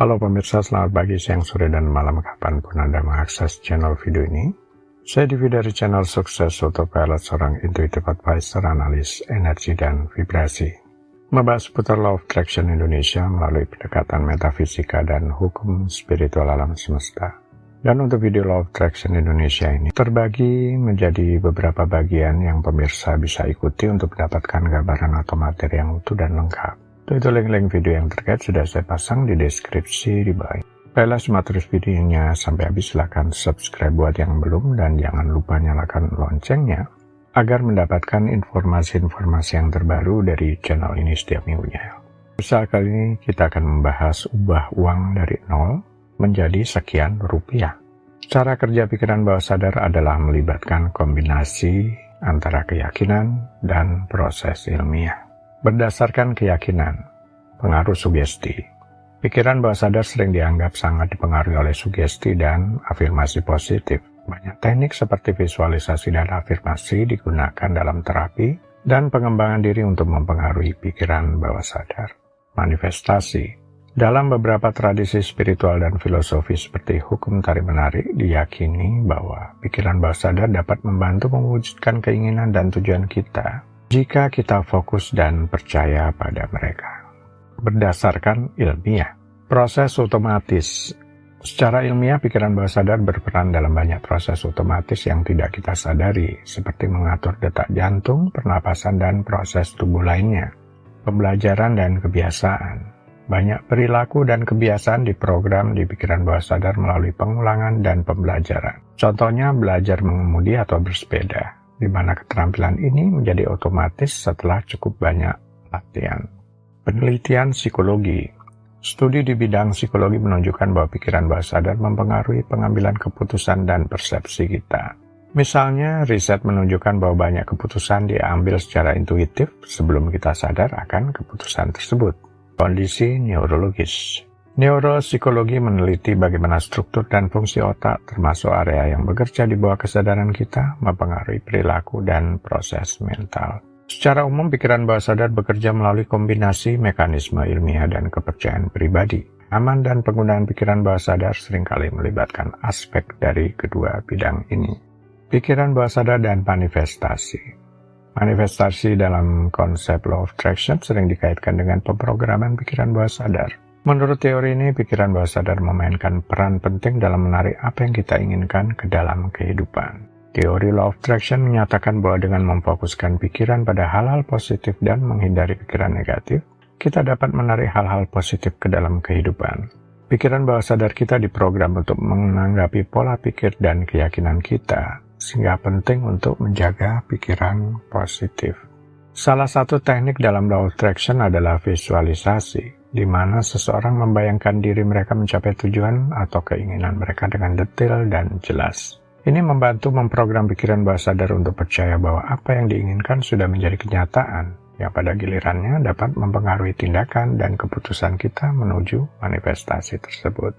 Halo pemirsa, selamat pagi, siang, sore, dan malam kapanpun Anda mengakses channel video ini. Saya Divi dari channel Sukses Autopilot, seorang intuitive advisor, analis energi dan vibrasi. Membahas seputar Law of Attraction Indonesia melalui pendekatan metafisika dan hukum spiritual alam semesta. Dan untuk video Law of Attraction Indonesia ini terbagi menjadi beberapa bagian yang pemirsa bisa ikuti untuk mendapatkan gambaran atau materi yang utuh dan lengkap. Itu link-link video yang terkait sudah saya pasang di deskripsi di bawah. Baiklah, simak terus videonya sampai habis. Silahkan subscribe buat yang belum dan jangan lupa nyalakan loncengnya agar mendapatkan informasi-informasi yang terbaru dari channel ini setiap minggunya. Saat kali ini kita akan membahas ubah uang dari nol menjadi sekian rupiah. Cara kerja pikiran bawah sadar adalah melibatkan kombinasi antara keyakinan dan proses ilmiah. Berdasarkan keyakinan, pengaruh sugesti. Pikiran bawah sadar sering dianggap sangat dipengaruhi oleh sugesti dan afirmasi positif. Banyak teknik seperti visualisasi dan afirmasi digunakan dalam terapi dan pengembangan diri untuk mempengaruhi pikiran bawah sadar. Manifestasi. Dalam beberapa tradisi spiritual dan filosofi seperti hukum tarik-menarik, diyakini bahwa pikiran bawah sadar dapat membantu mewujudkan keinginan dan tujuan kita jika kita fokus dan percaya pada mereka. Berdasarkan ilmiah, proses otomatis. Secara ilmiah, pikiran bawah sadar berperan dalam banyak proses otomatis yang tidak kita sadari, seperti mengatur detak jantung, pernapasan, dan proses tubuh lainnya. Pembelajaran dan kebiasaan. Banyak perilaku dan kebiasaan diprogram di pikiran bawah sadar melalui pengulangan dan pembelajaran. Contohnya, belajar mengemudi atau bersepeda, di mana keterampilan ini menjadi otomatis setelah cukup banyak latihan. Penelitian psikologi. Studi di bidang psikologi menunjukkan bahwa pikiran bawah sadar mempengaruhi pengambilan keputusan dan persepsi kita. Misalnya, riset menunjukkan bahwa banyak keputusan diambil secara intuitif sebelum kita sadar akan keputusan tersebut. Kondisi neurologis. Neuropsikologi meneliti bagaimana struktur dan fungsi otak, termasuk area yang bekerja di bawah kesadaran kita, mempengaruhi perilaku dan proses mental. Secara umum, pikiran bawah sadar bekerja melalui kombinasi mekanisme ilmiah dan kepercayaan pribadi. Aman dan penggunaan pikiran bawah sadar seringkali melibatkan aspek dari kedua bidang ini. Pikiran bawah sadar dan manifestasi. Manifestasi dalam konsep Law of Attraction sering dikaitkan dengan pemrograman pikiran bawah sadar. Menurut teori ini, pikiran bawah sadar memainkan peran penting dalam menarik apa yang kita inginkan ke dalam kehidupan. Teori Law of Attraction menyatakan bahwa dengan memfokuskan pikiran pada hal-hal positif dan menghindari pikiran negatif, kita dapat menarik hal-hal positif ke dalam kehidupan. Pikiran bawah sadar kita diprogram untuk menanggapi pola pikir dan keyakinan kita, sehingga penting untuk menjaga pikiran positif. Salah satu teknik dalam Law of Attraction adalah visualisasi, di mana seseorang membayangkan diri mereka mencapai tujuan atau keinginan mereka dengan detail dan jelas. Ini membantu memprogram pikiran bawah sadar untuk percaya bahwa apa yang diinginkan sudah menjadi kenyataan, yang pada gilirannya dapat mempengaruhi tindakan dan keputusan kita menuju manifestasi tersebut.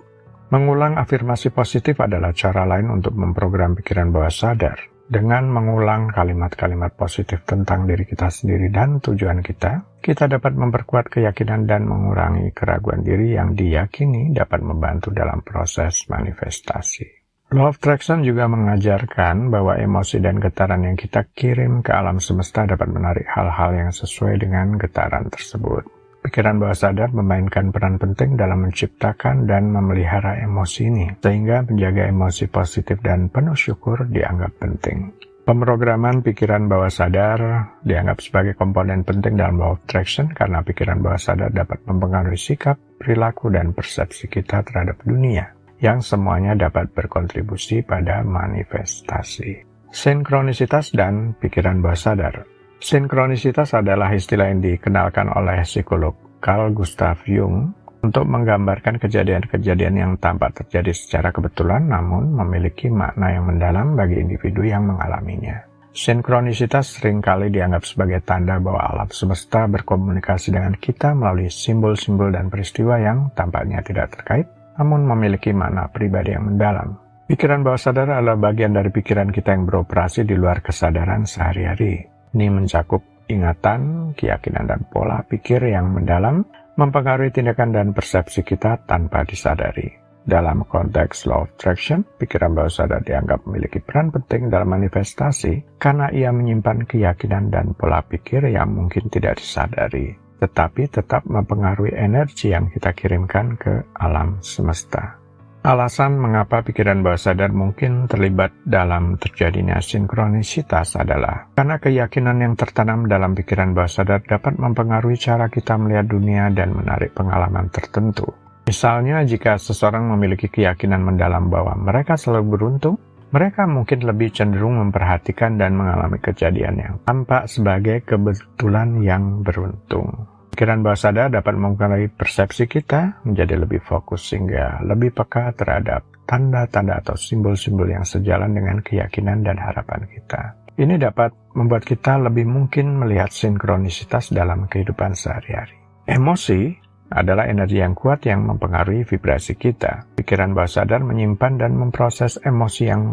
Mengulang afirmasi positif adalah cara lain untuk memprogram pikiran bawah sadar. Dengan mengulang kalimat-kalimat positif tentang diri kita sendiri dan tujuan kita dapat memperkuat keyakinan dan mengurangi keraguan diri yang diyakini dapat membantu dalam proses manifestasi. Law of Attraction juga mengajarkan bahwa emosi dan getaran yang kita kirim ke alam semesta dapat menarik hal-hal yang sesuai dengan getaran tersebut. Pikiran bawah sadar memainkan peran penting dalam menciptakan dan memelihara emosi ini, sehingga menjaga emosi positif dan penuh syukur dianggap penting. Pemrograman pikiran bawah sadar dianggap sebagai komponen penting dalam Law of Attraction karena pikiran bawah sadar dapat mempengaruhi sikap, perilaku, dan persepsi kita terhadap dunia, yang semuanya dapat berkontribusi pada manifestasi. Sinkronisitas dan pikiran bawah sadar. Sinkronisitas adalah istilah yang dikenalkan oleh psikolog Carl Gustav Jung untuk menggambarkan kejadian-kejadian yang tampak terjadi secara kebetulan namun memiliki makna yang mendalam bagi individu yang mengalaminya. Sinkronisitas seringkali dianggap sebagai tanda bahwa alam semesta berkomunikasi dengan kita melalui simbol-simbol dan peristiwa yang tampaknya tidak terkait, namun memiliki makna pribadi yang mendalam. Pikiran bawah sadar adalah bagian dari pikiran kita yang beroperasi di luar kesadaran sehari-hari. Ini mencakup ingatan, keyakinan, dan pola pikir yang mendalam mempengaruhi tindakan dan persepsi kita tanpa disadari. Dalam konteks Law of Attraction, pikiran bawah sadar dianggap memiliki peran penting dalam manifestasi karena ia menyimpan keyakinan dan pola pikir yang mungkin tidak disadari, tetapi tetap mempengaruhi energi yang kita kirimkan ke alam semesta. Alasan mengapa pikiran bawah sadar mungkin terlibat dalam terjadinya sinkronisitas adalah karena keyakinan yang tertanam dalam pikiran bawah sadar dapat mempengaruhi cara kita melihat dunia dan menarik pengalaman tertentu. Misalnya, jika seseorang memiliki keyakinan mendalam bahwa mereka selalu beruntung, mereka mungkin lebih cenderung memperhatikan dan mengalami kejadian yang tampak sebagai kebetulan yang beruntung. Pikiran bawah sadar dapat mempengaruhi persepsi kita menjadi lebih fokus sehingga lebih peka terhadap tanda-tanda atau simbol-simbol yang sejalan dengan keyakinan dan harapan kita. Ini dapat membuat kita lebih mungkin melihat sinkronisitas dalam kehidupan sehari-hari. Emosi adalah energi yang kuat yang mempengaruhi vibrasi kita. Pikiran bawah sadar menyimpan dan memproses emosi yang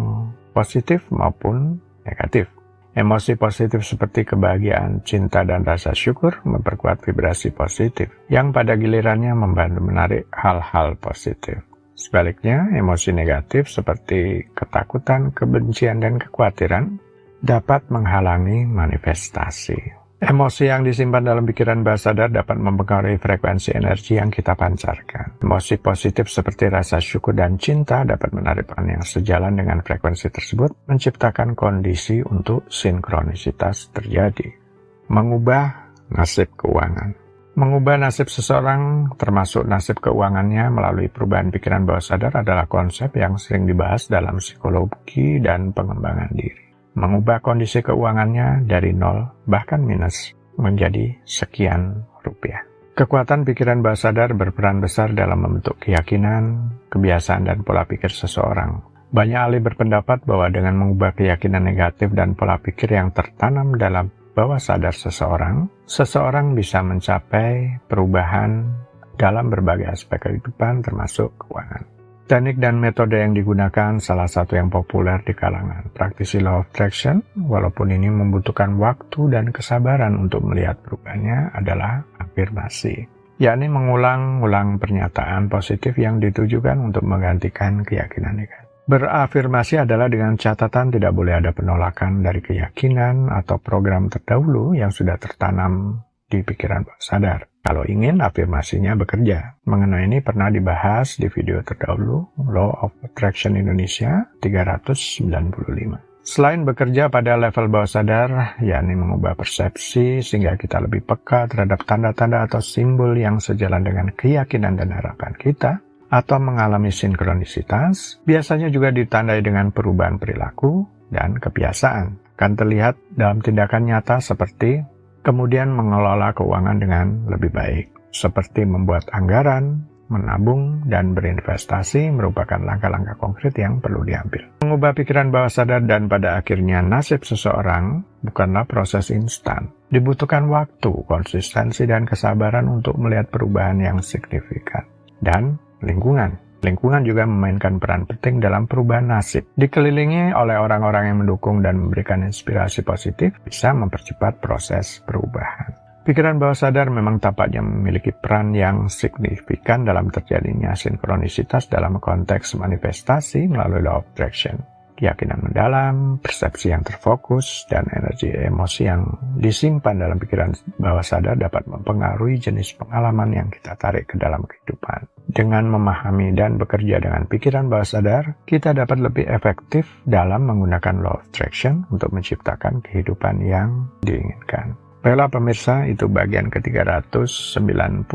positif maupun negatif. Emosi positif seperti kebahagiaan, cinta, dan rasa syukur memperkuat vibrasi positif, yang pada gilirannya membantu menarik hal-hal positif. Sebaliknya, emosi negatif seperti ketakutan, kebencian, dan kekhawatiran dapat menghalangi manifestasi. Emosi yang disimpan dalam pikiran bawah sadar dapat mempengaruhi frekuensi energi yang kita pancarkan. Emosi positif seperti rasa syukur dan cinta dapat menarik peran yang sejalan dengan frekuensi tersebut, menciptakan kondisi untuk sinkronisitas terjadi. Mengubah nasib keuangan. Mengubah nasib seseorang, termasuk nasib keuangannya melalui perubahan pikiran bawah sadar adalah konsep yang sering dibahas dalam psikologi dan pengembangan diri. Mengubah kondisi keuangannya dari 0 bahkan minus menjadi sekian rupiah. Kekuatan pikiran bawah sadar berperan besar dalam membentuk keyakinan, kebiasaan, dan pola pikir seseorang. Banyak ahli berpendapat bahwa dengan mengubah keyakinan negatif dan pola pikir yang tertanam dalam bawah sadar seseorang bisa mencapai perubahan dalam berbagai aspek kehidupan termasuk keuangan. Teknik dan metode yang digunakan salah satu yang populer di kalangan praktisi Law of Attraction, walaupun ini membutuhkan waktu dan kesabaran untuk melihat perubahannya, adalah afirmasi, yakni mengulang-ulang pernyataan positif yang ditujukan untuk menggantikan keyakinan negatif. Berafirmasi adalah dengan catatan tidak boleh ada penolakan dari keyakinan atau program terdahulu yang sudah tertanam di pikiran bawah sadar. Kalau ingin afirmasinya bekerja. Mengenai ini pernah dibahas di video terdahulu, Law of Attraction Indonesia 395. Selain bekerja pada level bawah sadar, yakni mengubah persepsi sehingga kita lebih peka terhadap tanda-tanda atau simbol yang sejalan dengan keyakinan dan harapan kita, atau mengalami sinkronisitas, biasanya juga ditandai dengan perubahan perilaku dan kebiasaan. Akan terlihat dalam tindakan nyata seperti kemudian mengelola keuangan dengan lebih baik, seperti membuat anggaran, menabung, dan berinvestasi merupakan langkah-langkah konkret yang perlu diambil. Mengubah pikiran bawah sadar dan pada akhirnya nasib seseorang bukanlah proses instan. Dibutuhkan waktu, konsistensi, dan kesabaran untuk melihat perubahan yang signifikan. Dan lingkungan. Lingkungan juga memainkan peran penting dalam perubahan nasib. Dikelilingi oleh orang-orang yang mendukung dan memberikan inspirasi positif bisa mempercepat proses perubahan. Pikiran bawah sadar memang tampaknya memiliki peran yang signifikan dalam terjadinya sinkronisitas dalam konteks manifestasi melalui Law of Attraction. Keyakinan mendalam, persepsi yang terfokus, dan energi emosi yang disimpan dalam pikiran bawah sadar dapat mempengaruhi jenis pengalaman yang kita tarik ke dalam kehidupan. Dengan memahami dan bekerja dengan pikiran bawah sadar, kita dapat lebih efektif dalam menggunakan Law of Attraction untuk menciptakan kehidupan yang diinginkan. Baiklah pemirsa, itu bagian ke-399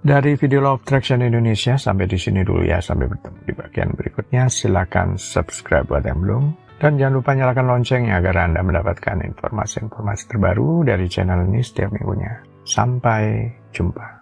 dari video Law of Attraction Indonesia. Sampai di sini dulu ya, sampai bertemu di bagian berikutnya. Silakan subscribe buat yang belum, dan jangan lupa nyalakan loncengnya agar Anda mendapatkan informasi-informasi terbaru dari channel ini setiap minggunya. Sampai jumpa.